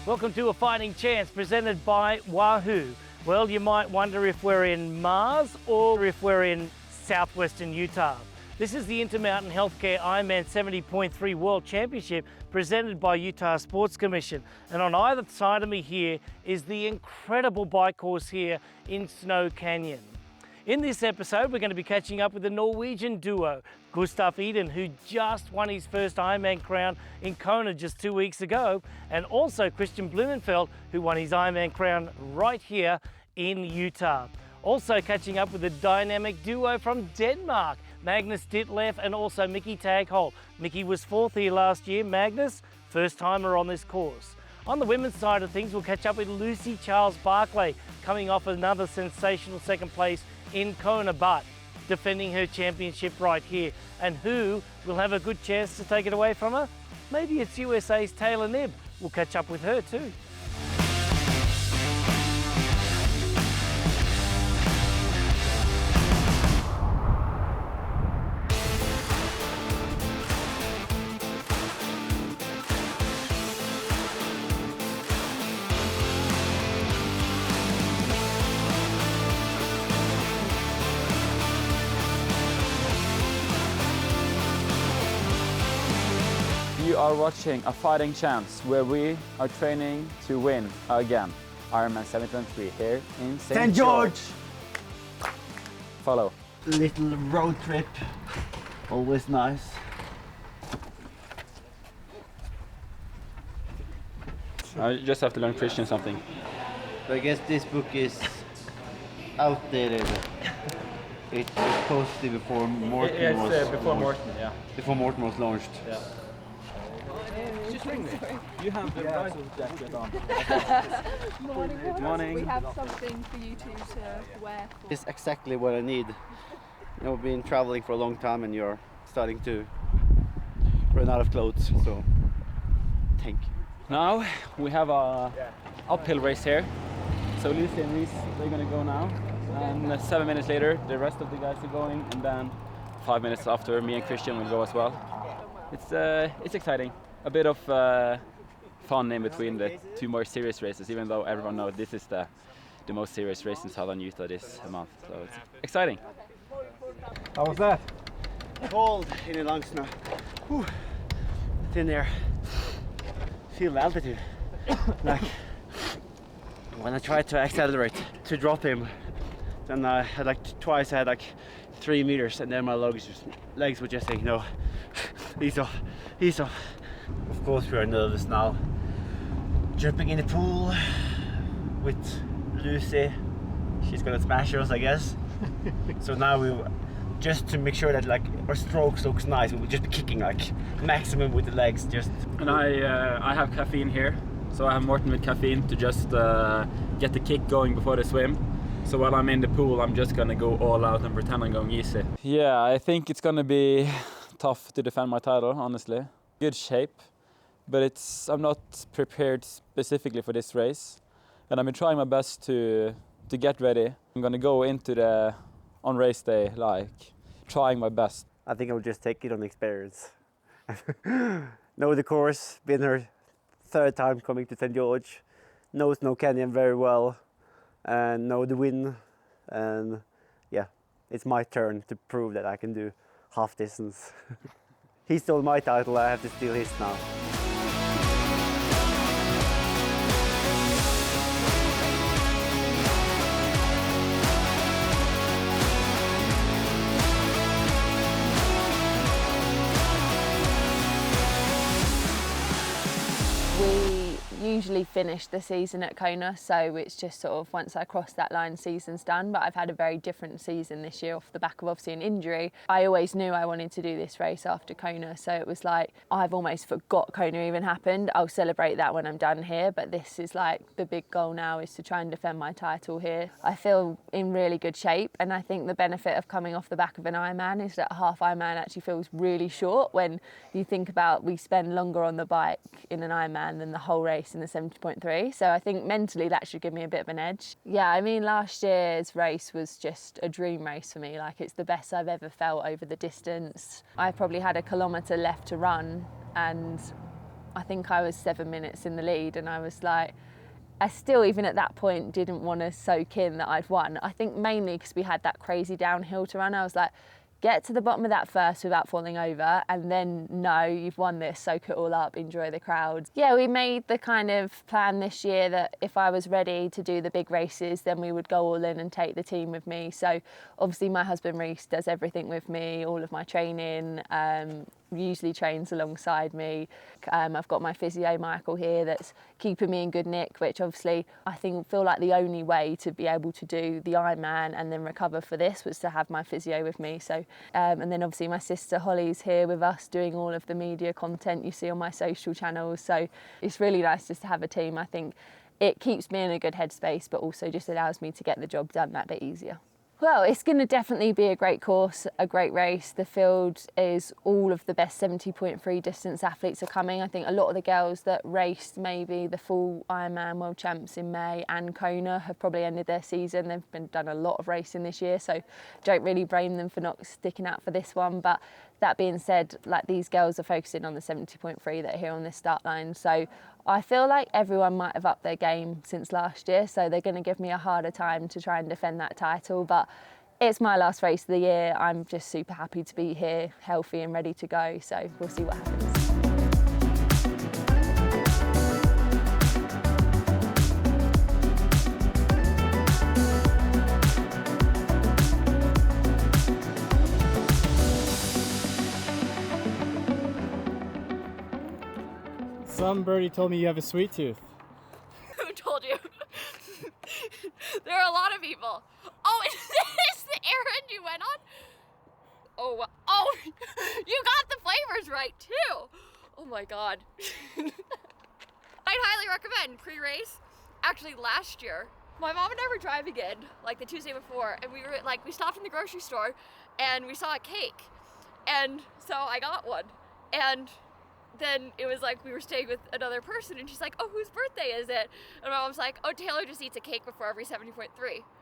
Welcome to A Fighting Chance presented by Wahoo. Well, you might wonder if we're in Mars or if we're in southwestern Utah. This is the Intermountain Healthcare IRONMAN 70.3 World Championship presented by Utah Sports Commission. And on either side of me here is the incredible bike course here in Snow Canyon. In this episode, we're going to be catching up with the Norwegian duo, Gustav Eden, who just won his first Ironman crown in Kona just 2 weeks ago, and also Christian Blumenfeld, who won his Ironman crown right here in Utah. Also catching up with the dynamic duo from Denmark, Magnus Ditlev and also Mickey Tagholt. Mickey was fourth here last year. Magnus, first timer on this course. On the women's side of things, we'll catch up with Lucy Charles-Barclay, coming off another sensational second place in Kona, but defending her championship right here. And who will have a good chance to take it away from her? Maybe it's USA's Taylor Knibb. We'll catch up with her too. You are watching A Fighting Chance, where we are training to win again. IRONMAN 70.3 here in St. George. Follow. Little road trip, always nice. I just have to learn Christian something. I guess this book is outdated. It was posted before Morton was before Morton, yeah. Before Morton was launched. Yeah. Just ring me. You have the bridal jacket on. Morning. Morning. We have something for you two to wear. It's exactly what I need. You know, been traveling for a long time and you're starting to run out of clothes, so thank you. Now we have a uphill race here. So Lucy and Reese, they're gonna go now. And 7 minutes later, the rest of the guys are going, and then 5 minutes after, me and Christian will go as well. It's exciting. A bit of fun in between the two more serious races, even though everyone knows this is the most serious race in Southern Utah this month. So it's exciting. How was that? Cold in the lungs now. Whew. Thin air. Feel the altitude. Like when I tried to accelerate to drop him, then I had twice I had 3 meters, and then my legs were just saying no. Ease off, ease off. Of course we are nervous now. Jumping in the pool with Lucy. She's gonna smash us, I guess. So now we, just to make sure that our strokes looks nice, we'll just be kicking maximum with the legs. And I have caffeine here, so I have Morton with caffeine to just get the kick going before the swim. So while I'm in the pool, I'm just gonna go all out and pretend I'm going easy. Yeah, I think it's gonna be tough to defend my title, honestly. Good shape, but I'm not prepared specifically for this race. And I've been trying my best to get ready. I'm gonna go into on race day, trying my best. I think I'll just take it on experience. Know the course, been her third time coming to St. George, know Snow Canyon very well, and know the wind. And yeah, it's my turn to prove that I can do half distance. He stole my title, I have to steal his now. We usually finish the season at Kona, so it's just sort of once I cross that line, season's done. But I've had a very different season this year off the back of obviously an injury. I always knew I wanted to do this race after Kona, so it was like I've almost forgot Kona even happened. I'll celebrate that when I'm done here, but this is the big goal now is to try and defend my title here. I feel in really good shape, and I think the benefit of coming off the back of an Ironman is that a half Ironman actually feels really short when you think about we spend longer on the bike in an Ironman than the whole race in the 70.3. So I think mentally that should give me a bit of an edge. Yeah, I mean, last year's race was just a dream race for me. It's the best I've ever felt over the distance. I probably had a kilometre left to run, and I think I was 7 minutes in the lead, and I was like, I still, even at that point, didn't want to soak in that I'd won. I think mainly because we had that crazy downhill to run. I was like, get to the bottom of that first without falling over, and then no, you've won this, soak it all up, enjoy the crowd. Yeah, we made the kind of plan this year that if I was ready to do the big races, then we would go all in and take the team with me. So obviously my husband Reece does everything with me, all of my training, usually trains alongside me. I've got my physio Michael here that's keeping me in good nick, which obviously I feel like the only way to be able to do the Ironman and then recover for this was to have my physio with me. So and then obviously my sister Holly's here with us doing all of the media content you see on my social channels. So it's really nice just to have a team. I think it keeps me in a good headspace, but also just allows me to get the job done that bit easier. Well, it's going to definitely be a great course, a great race. The field is all of the best 70.3 distance athletes are coming. I think a lot of the girls that raced maybe the full Ironman World Champs in May and Kona have probably ended their season. They've done a lot of racing this year, so don't really blame them for not sticking out for this one. But that being said, like, these girls are focusing on the 70.3 that are here on this start line. So I feel like everyone might have upped their game since last year, so they're going to give me a harder time to try and defend that title. But it's my last race of the year. I'm just super happy to be here, healthy and ready to go. So we'll see what happens. Some birdie told me you have a sweet tooth. Who told you? There are a lot of people. Oh, is this the errand you went on? Oh, you got the flavors right too. Oh my God. I'd highly recommend pre-race. Actually, last year, my mom and I were driving in, like the Tuesday before, and we stopped in the grocery store and we saw a cake. And so I got one. And then it was like we were staying with another person, and she's like, oh, whose birthday is it? And my mom's like, oh, Taylor just eats a cake before every 70.3.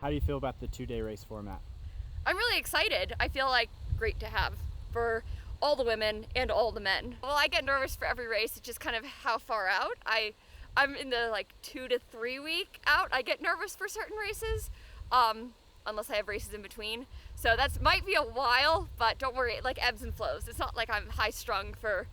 How do you feel about the 2-day race format? I'm really excited. I feel like great to have for all the women and all the men. Well, I get nervous for every race. It's just kind of how far out. I'm in the like 2 to 3 week out. I get nervous for certain races, unless I have races in between. So that might be a while, but don't worry, it like ebbs and flows. It's not like I'm high strung for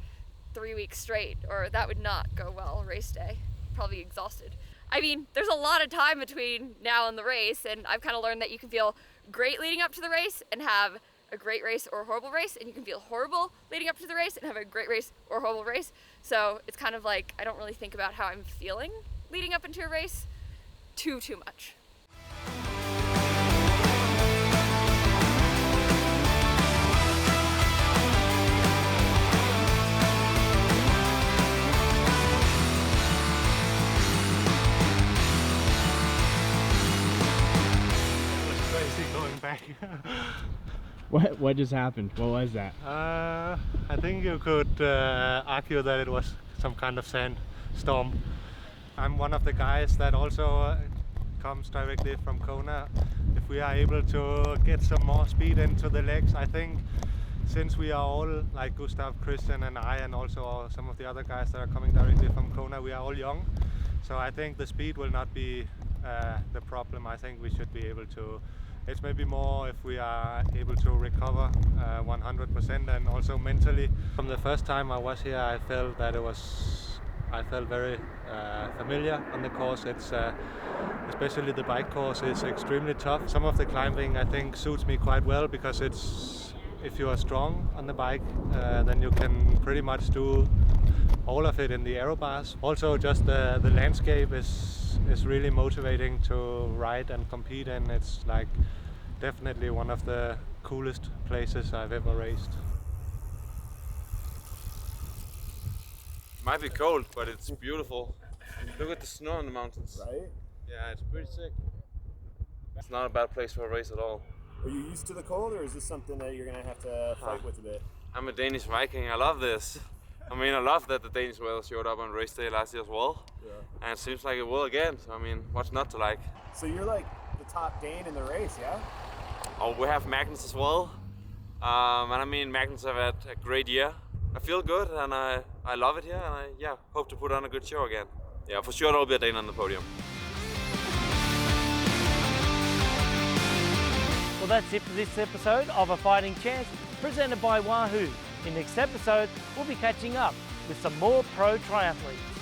3 weeks straight, or that would not go well race day. Probably exhausted. I mean, there's a lot of time between now and the race, and I've kind of learned that you can feel great leading up to the race and have a great race or a horrible race, and you can feel horrible leading up to the race and have a great race or a horrible race. So it's kind of like I don't really think about how I'm feeling leading up into a race too much. Back. What just happened? What was that? I think you could argue that it was some kind of sandstorm. I'm one of the guys that also comes directly from Kona. If we are able to get some more speed into the legs, I think since we are all, like Gustav, Christian and I, and also some of the other guys that are coming directly from Kona, we are all young. So I think the speed will not be the problem. I think we should be able to. It's maybe more if we are able to recover 100%, and also mentally. From the first time I was here, I felt that I felt very familiar on the course. It's especially the bike course is extremely tough. Some of the climbing I think suits me quite well because if you are strong on the bike, then you can pretty much do all of it in the aero bars. Also, just the landscape is really motivating to ride and compete in. It's like definitely one of the coolest places I've ever raced. Might be cold, but it's beautiful. Look at the snow on the mountains. Right? Yeah, it's pretty sick. It's not a bad place for a race at all. Are you used to the cold, or is this something that you're gonna have to fight with a bit? I'm a Danish Viking. I love this. I mean, I love that the Danish weather showed up on race day last year as well. Yeah. And it seems like it will again. So, I mean, what's not to like? So you're like the top Dane in the race, yeah? Oh, we have Magnus as well. And I mean, Magnus have had a great year. I feel good and I love it here, and I hope to put on a good show again. Yeah, for sure there'll be a Dane on the podium. Well, that's it for this episode of A Fighting Chance, presented by Wahoo. In next episode, we'll be catching up with some more pro triathletes.